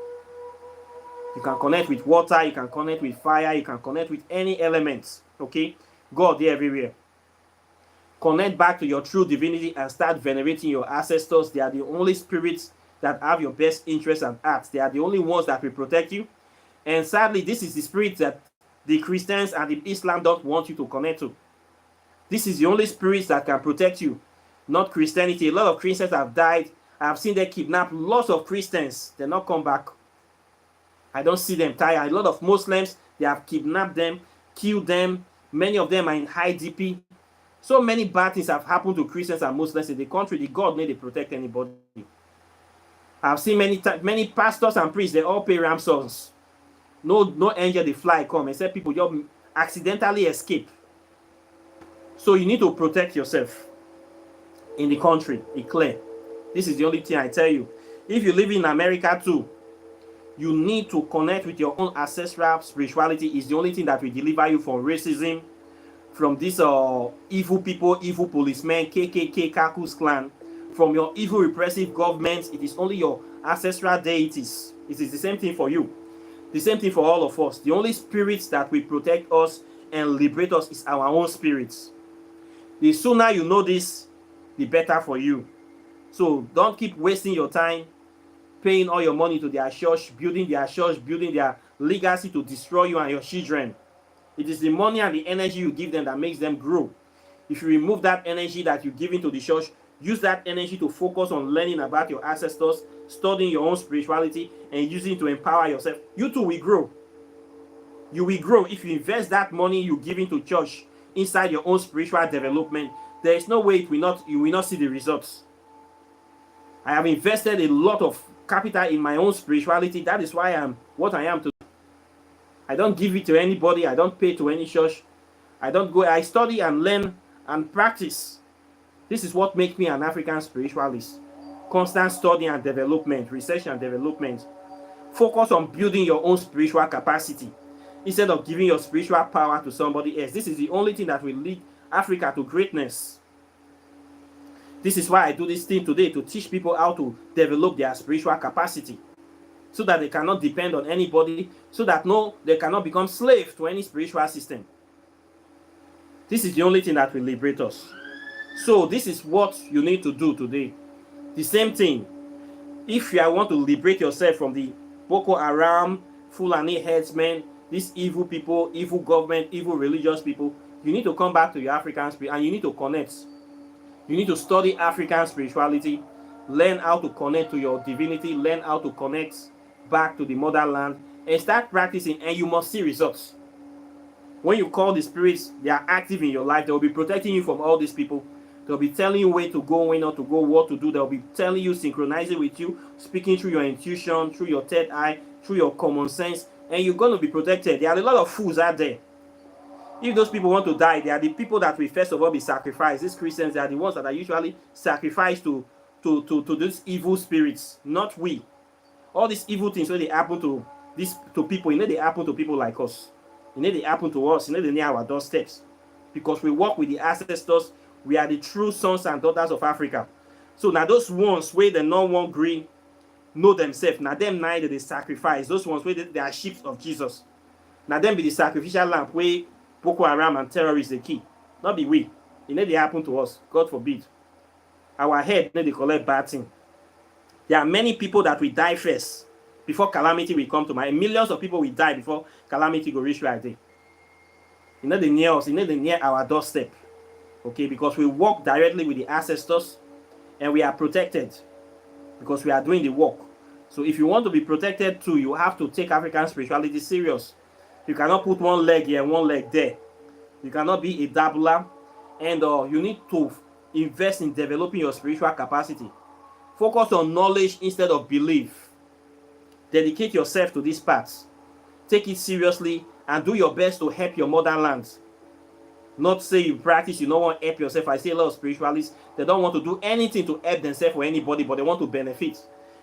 You can connect with water, you can connect with fire, you can connect with any elements. Okay, God there everywhere. Connect back to your true divinity and start venerating your ancestors. They are the only spirits that have your best interests at heart. They are the only ones that will protect you. And sadly, this is the spirit that the Christians and the Islam don't want you to connect to. This is the only spirit that can protect you, not Christianity. A lot of Christians have died. I have seen them kidnap lots of Christians. They not come back. I don't see them tired. A lot of Muslims, they have kidnapped them, killed them. Many of them are in high DP. So many bad things have happened to Christians and Muslims in the country. The God need to protect anybody. I've seen many pastors and priests, they all pay ransoms. No angel they fly come, except people just accidentally escape. So you need to protect yourself in the country. It's clear. This is the only thing I tell you. If you live in America too, you need to connect with your own ancestral spirituality. It's the only thing that will deliver you from racism, from these evil people, evil policemen, KKK, Kaku's clan, from your evil repressive governments. It is only your ancestral deities. It is the same thing for you. The same thing for all of us. The only spirits that will protect us and liberate us is our own spirits. The sooner you know this, the better for you. So don't keep wasting your time paying all your money to their church, building their legacy to destroy you and your children. It is the money and the energy you give them that makes them grow. If you remove that energy that you give into the church, use that energy to focus on learning about your ancestors, studying your own spirituality, and using it to empower yourself. You too will grow. You will grow if you invest that money you give into church inside your own spiritual development. There is no way you will not see the results. I have invested a lot of capital in my own spirituality. That is why I am what I am today. I don't give it to anybody. I don't pay to any church. I study and learn and practice. This is what makes me an African spiritualist. Constant study and development, research and development. Focus on building your own spiritual capacity instead of giving your spiritual power to somebody else. This is the only thing that will lead Africa to greatness. This is why I do this thing today, to teach people how to develop their spiritual capacity, so that they cannot depend on anybody, so that they cannot become slaves to any spiritual system. This is the only thing that will liberate us. So this is what you need to do today. The same thing. If you want to liberate yourself from the Boko Haram, Fulani Herdsmen, these evil people, evil government, evil religious people, you need to come back to your African spirit and you need to connect. You need to study African spirituality, learn how to connect to your divinity, learn how to connect back to the motherland, and start practicing, and you must see results. When you call the spirits, they are active in your life. They will be protecting you from all these people. They'll be telling you where to go, where not to go, what to do. They'll be telling you, synchronizing with you, speaking through your intuition, through your third eye, through your common sense, and you're going to be protected. There are a lot of fools out there. If those people want to die, they are the people that will first of all be sacrificed. These Christians, they are the ones that are usually sacrificed to these evil spirits, not we. All these evil things when they happen to people, they happen to people like us. They happen to us, they near our doorsteps. Because we work with the ancestors, we are the true sons and daughters of Africa. So now those ones where they no one green know themselves. Now them neither they sacrifice. Those ones where they are sheep of Jesus. Now them be the sacrificial lamb where Boko Haram and terrorists the key. Not be we. They happen to us. God forbid. Our head they collect bad thing. There are many people that will die first before calamity will come to mind. Millions of people will die before calamity will reach right there. They near us. They near our doorstep. Okay, because we walk directly with the ancestors and we are protected because we are doing the work. So if you want to be protected too, you have to take African spirituality serious. You cannot put one leg here and one leg there. You cannot be a dabbler, and you need to invest in developing your spiritual capacity. Focus on knowledge instead of belief. Dedicate yourself to these paths. Take it seriously and do your best to help your motherland. Not say you practice, you don't want to help yourself. I see a lot of spiritualists, they don't want to do anything to help themselves or anybody, but they want to benefit.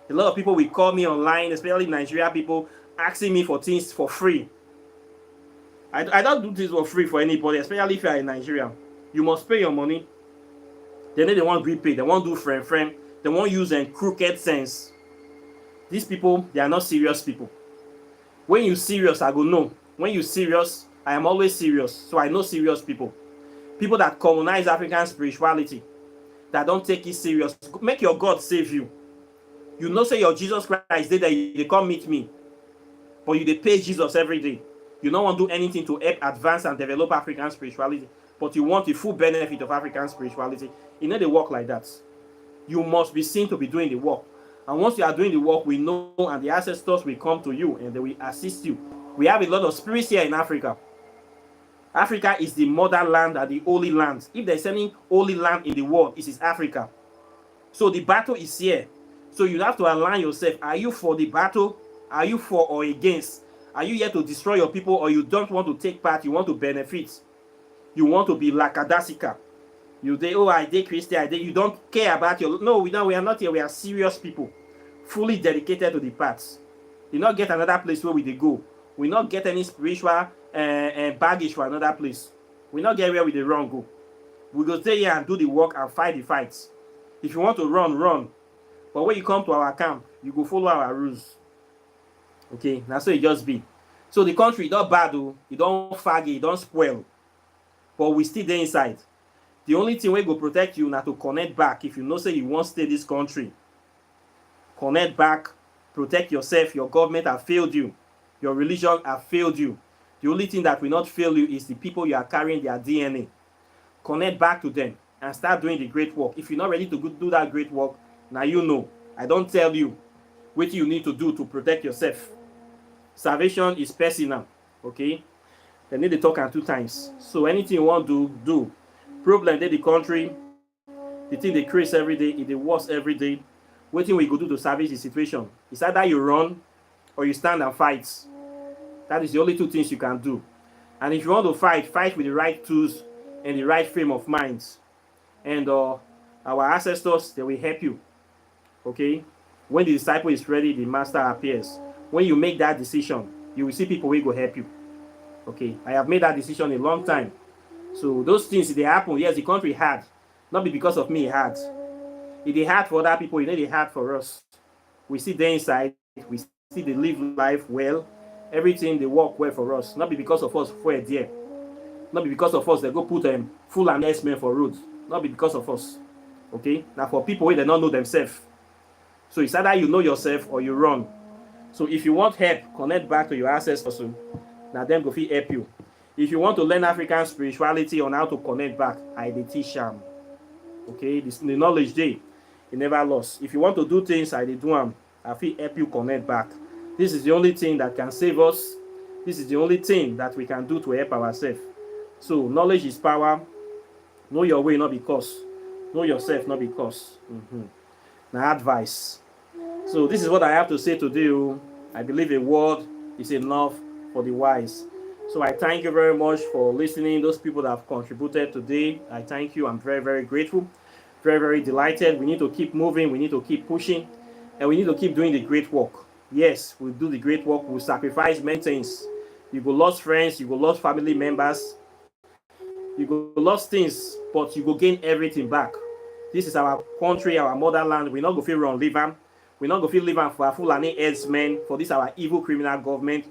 A lot of people will call me online, especially Nigeria people, asking me for things for free. I don't do this for free for anybody, especially if you are in Nigeria. You must pay your money. Then they want to pay. They want to do friend. They want to use crooked sense. These people, they are not serious people. When you serious, I go no. When you serious, I am always serious. So I know serious people. People that colonize African spirituality, that don't take it serious. Make your God save you. You know, say your Jesus Christ did that they come meet me, but you they pay Jesus every day. You don't want to do anything to help advance and develop African spirituality, but you want the full benefit of African spirituality. You know they work like that. You must be seen to be doing the work. And once you are doing the work, we know, and the ancestors will come to you and they will assist you. We have a lot of spirits here in Africa. Africa is the motherland and the holy land. If there's any holy land in the world, it is Africa. So the battle is here. So you have to align yourself. Are you for the battle? Are you for or against? Are you here to destroy your people, or you don't want to take part? You want to benefit. You want to be lakadasika. You say, oh, I did Christian, I did. You don't care about your... No, we are not here. We are serious people. Fully dedicated to the path. You not get another place where we dey go. We not get any spiritual baggage for another place. We not get where we dey run go. We go stay here and do the work and fight the fights. If you want to run, run. But when you come to our camp, you go follow our rules. Okay, that's so it just be. So the country, it don't bad, though. It don't faggy, it don't spoil. But we still there inside. The only thing we go protect you now to connect back. If you know say you won't stay this country, connect back, protect yourself. Your government have failed you. Your religion have failed you. The only thing that will not fail you is the people you are carrying their DNA. Connect back to them and start doing the great work. If you're not ready to do that great work, now you know. I don't tell you what you need to do to protect yourself. Salvation is personal, okay? They need to talk on 2 times. So anything you want to do. Problem in the country, the thing they create every day, it worse every day. What thing we go do to salvage the situation? It's either you run or you stand and fight. That is the only 2 things you can do. And if you want to fight, fight with the right tools and the right frame of mind. And our ancestors, they will help you. Okay? When the disciple is ready, the master appears. When you make that decision, you will see people who will help you. Okay? I have made that decision a long time. So those things, they happen. Yes, the country had. Not because of me, it had. It hard for other people, it hard for us. We see them inside, we see they live life well. Everything, they work well for us. Not because of us for a dear. Not because of us, they go put Fulani Herdsmen for roads. Not because of us. Okay? Now for people who they don't know themselves. So it's either you know yourself or you run. So if you want help, connect back to your ancestors. Now them go fit help you. If you want to learn African spirituality on how to connect back, I dey teach them. Okay, the knowledge there, you never lost. If you want to do things, I dey do them. I fit help you connect back. This is the only thing that can save us. This is the only thing that we can do to help ourselves. So knowledge is power. Know your way, not because. Know yourself, not because. Now advice. So this is what I have to say today. I believe a word is enough for the wise. So I thank you very much for listening. Those people that have contributed today, I thank you. I'm very, very grateful. Very, very delighted. We need to keep moving. We need to keep pushing. And we need to keep doing the great work. Yes, we'll do the great work. We'll sacrifice many things. You go lost friends. You go lost family members. You go lost things. But you go gain everything back. This is our country, our motherland. We're not going to feel wrong, live on. We're not going to feel live on for our Fulani Herdsmen, for this our evil criminal government.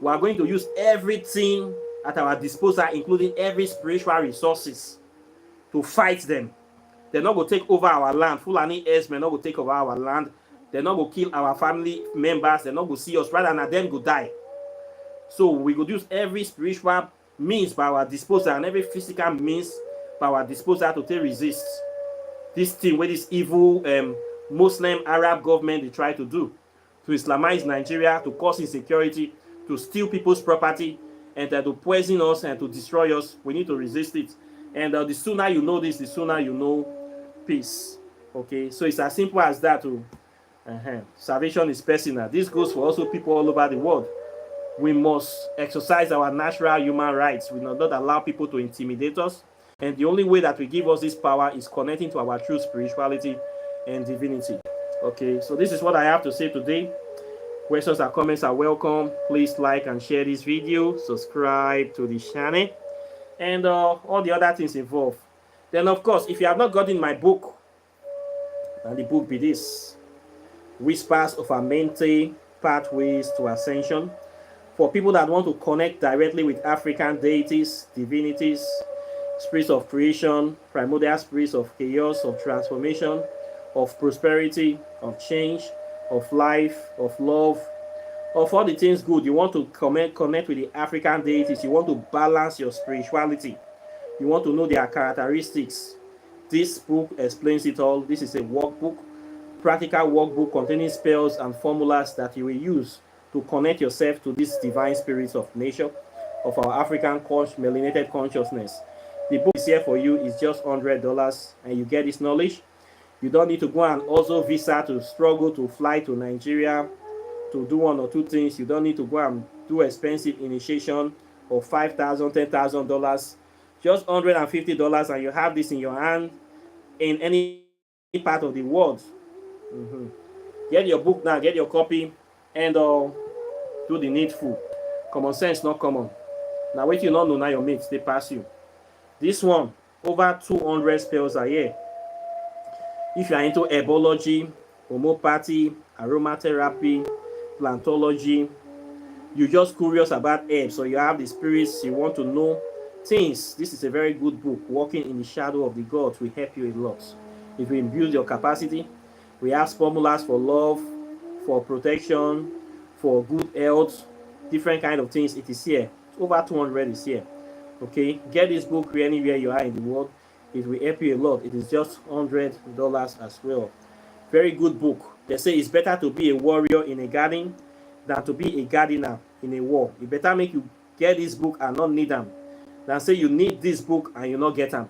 We are going to use everything at our disposal, including every spiritual resources, to fight them. They're not going to take over our land. Fulani Herdsmen not going to take over our land. They're not going to kill our family members. They're not going to see us. Rather than them go die. So we could use every spiritual means by our disposal and every physical means by our disposal to take resist this thing where this evil Muslim Arab government they try to do, to Islamize Nigeria, to cause insecurity, to steal people's property, and to poison us and to destroy us. We need to resist it. And the sooner you know this, the sooner you know peace. Okay, so it's as simple as that. Salvation is personal. This goes for also people all over the world. We must exercise our natural human rights. We will not allow people to intimidate us. And the only way that will give us this power is connecting to our true spirituality and divinity. Okay, so this is what I have to say today. Questions and comments are welcome. Please like and share this video. Subscribe to the channel. And all the other things involved. Then, of course, if you have not gotten my book, and the book be this, Whispers of Amente, Pathways to Ascension, for people that want to connect directly with African deities, divinities, spirits of creation, primordial spirits of chaos, of transformation, of prosperity, of change, of life, of love, of all the things good. You want to connect with the African deities. You want to balance your spirituality. You want to know their characteristics. This book explains it all. This is a workbook, practical workbook containing spells and formulas that you will use to connect yourself to these divine spirits of nature, of our African melanated consciousness. The book is here for you. It's just $100 and you get this knowledge. You don't need to go and also visa to struggle to fly to Nigeria to do one or two things. You don't need to go and do expensive initiation of $5,000, $10,000. Just $150 and you have this in your hand in any part of the world. Get your book now, get your copy, and do the needful. Common sense, not common. Now wait, you not know now your mates, they pass you. This one, over 200 spells a year. If you are into herbology, homeopathy, aromatherapy, plantology, you're just curious about herbs, so you have the spirits, you want to know things, this is a very good book. Walking in the shadow of the gods will help you a lot. It will build your capacity. We have formulas for love, for protection, for good health, different kind of things. It is here. Over 200 is here. Okay, get this book anywhere you are in the world. It will help you a lot. It is just $100 as well. Very good book. They say it's better to be a warrior in a garden than to be a gardener in a war. It better make you get this book and not need them than say you need this book and you not get them.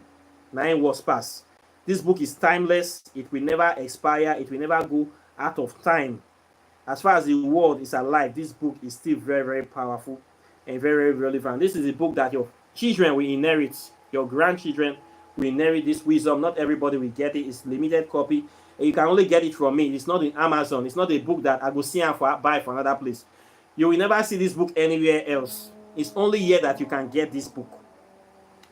9 was pass. This book is timeless. It will never expire. It will never go out of time. As far as the world is alive, this book is still very, very powerful and very, very relevant. This is a book that your children will inherit. Your grandchildren will inherit this wisdom. Not everybody will get it. It's limited copy. And you can only get it from me. It's not in Amazon. It's not a book that I go see and buy for another place. You will never see this book anywhere else. It's only here that you can get this book.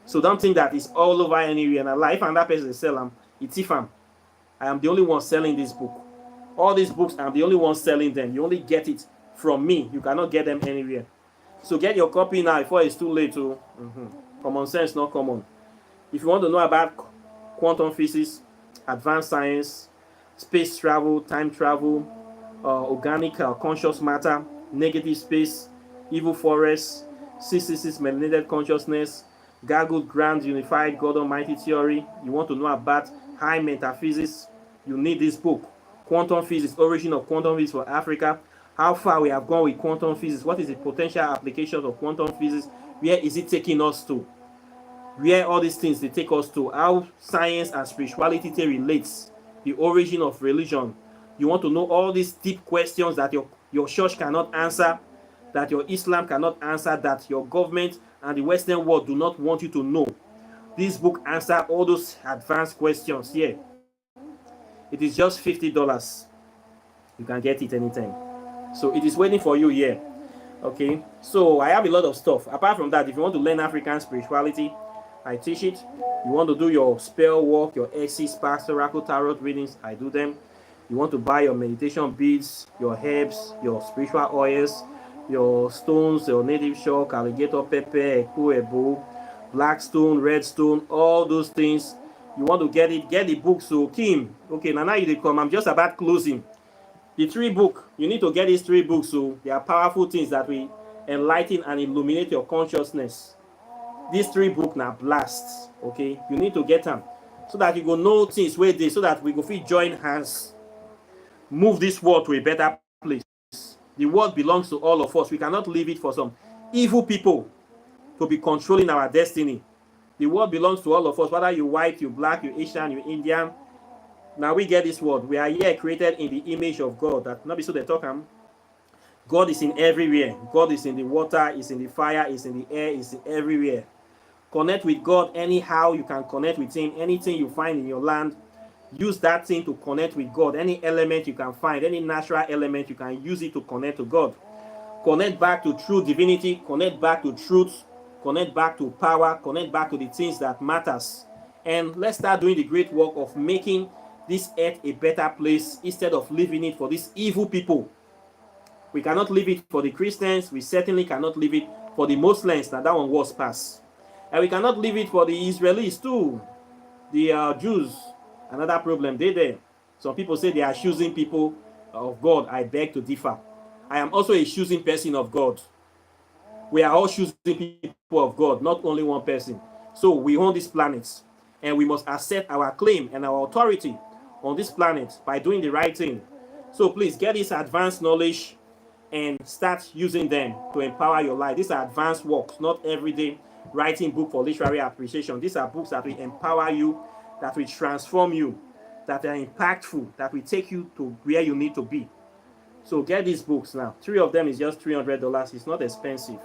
So don't think that it's all over anywhere. And if another person sell them, it's if I am the only one selling this book. All these books, I'm the only one selling them. You only get it from me. You cannot get them anywhere. So get your copy now before it's too late. Common sense, not common. If you want to know about quantum physics, advanced science, space travel, time travel, organic conscious matter, negative space, evil forest, 666 melanated consciousness, gargled grand unified God Almighty theory, you want to know about high metaphysics, you need this book. Quantum physics, origin of quantum physics for Africa, how far we have gone with quantum physics, what is the potential applications of quantum physics, where is it taking us to, where all these things they take us to, how science and spirituality relates, the origin of religion. You want to know all these deep questions that your church cannot answer, that your Islam cannot answer, that your government and the Western world do not want you to know. This book answers all those advanced questions here. It is just $50. You can get it anytime. So it is waiting for you here. Okay, so I have a lot of stuff. Apart from that, if you want to learn African spirituality, I teach it. You want to do your spell work, your exes, sparks, oracle, tarot readings, I do them. You want to buy your meditation beads, your herbs, your spiritual oils, your stones, your native chalk, alligator pepper, ebo, black stone, red stone, all those things. You want to get it, get the book. So Kim, okay, now you come. I'm just about closing. The 3 books, you need to get these 3 books. So they are powerful things that will enlighten and illuminate your consciousness. These 3 books now blasts. Okay, you need to get them so that you go know things where they, so that we go fit join hands, move this world to a better place. The world belongs to all of us. We cannot leave it for some evil people to be controlling our destiny. The world belongs to all of us, whether you're white, you're black, you're Asian, you're Indian. Now we get this world. We are here created in the image of God. That not be so they talk. God is in everywhere. God is in the water, is in the fire, is in the air, is everywhere. Connect with God anyhow you can connect with Him. Anything you find in your land, use that thing to connect with God. Any element you can find, any natural element, you can use it to connect to God. Connect back to true divinity. Connect back to truth. Connect back to power. Connect back to the things that matters. And let's start doing the great work of making this earth a better place instead of leaving it for these evil people. We cannot leave it for the Christians. We certainly cannot leave it for the Muslims. Now that one was passed. And we cannot leave it for the Israelis too. The Jews, another problem. They there. Some people say they are choosing people of God. I beg to differ. I am also a choosing person of God. We are all choosing people of God, not only one person. So we own this planet, and we must accept our claim and our authority on this planet by doing the right thing. So please get this advanced knowledge and start using them to empower your life. These are advanced works, not everyday writing book for literary appreciation. These are books that will empower you, that will transform you, that are impactful, that will take you to where you need to be. So get these books now. 3 of them is just $300. It's not expensive.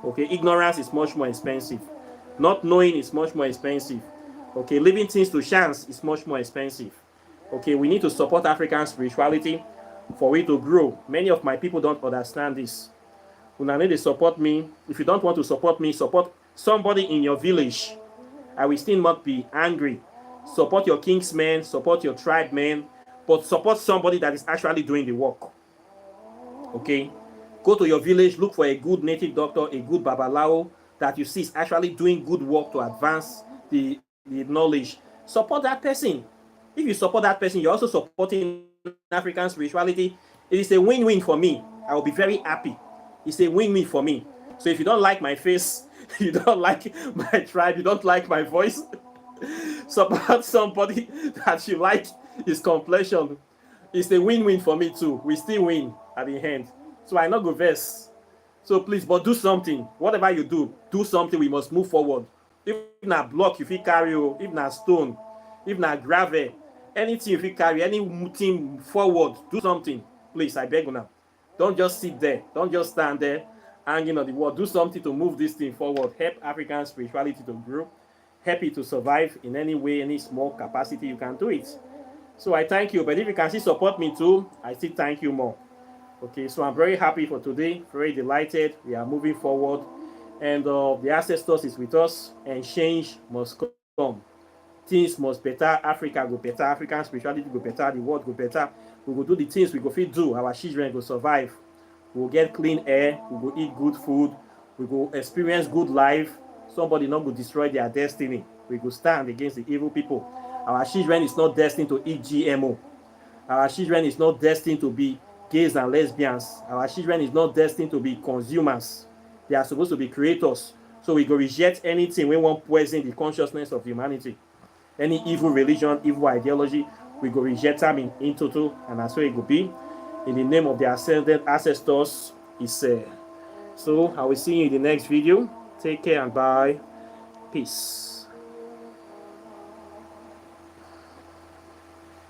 Okay, ignorance is much more expensive. Not knowing is much more expensive. Okay, leaving things to chance is much more expensive. Okay, we need to support African spirituality for it to grow. Many of my people don't understand this. When I need to support me, if you don't want to support me, support somebody in your village. I will still not be angry. Support your kingsmen, support your tribe men, but support somebody that is actually doing the work. Okay, go to your village, look for a good native doctor, a good babalao that you see is actually doing good work to advance the knowledge. Support that person. If you support that person, you're also supporting African spirituality. It is a win-win for me. I will be very happy. It's a win-win for me. So if you don't like my face, you don't like my tribe, you don't like my voice, support somebody that you like his complexion. It's a win-win for me too. We still win at the end. So I not go vex. So please, but do something. Whatever you do something. We must move forward. If na block, if you carry, if na stone, if na gravel, anything if you carry, anything forward, do something. Please, I beg you now. Don't just sit there. Don't just stand there hanging on the wall. Do something to move this thing forward. Help African spirituality to grow. Help it to survive in any way, any small capacity you can do it. So I thank you. But if you can still support me too, I still thank you more. Okay, so I'm very happy for today. Very delighted. We are moving forward. And the ancestors is with us. And change must come. Things must better. Africa go better. African spirituality go better. The world go better. We go do the things we go fit do. Our children go survive. We will get clean air. We go eat good food. We go experience good life. Somebody not go destroy their destiny. We go stand against the evil people. Our children is not destined to eat GMO. Our children is not destined to be gays and lesbians. Our children is not destined to be consumers. They are supposed to be creators. So we go reject anything we want poison the consciousness of humanity. Any evil religion, evil ideology, we go reject them in total, and that's where it will be. In the name of the ascended ancestors, is so I will see you in the next video. Take care and bye. Peace.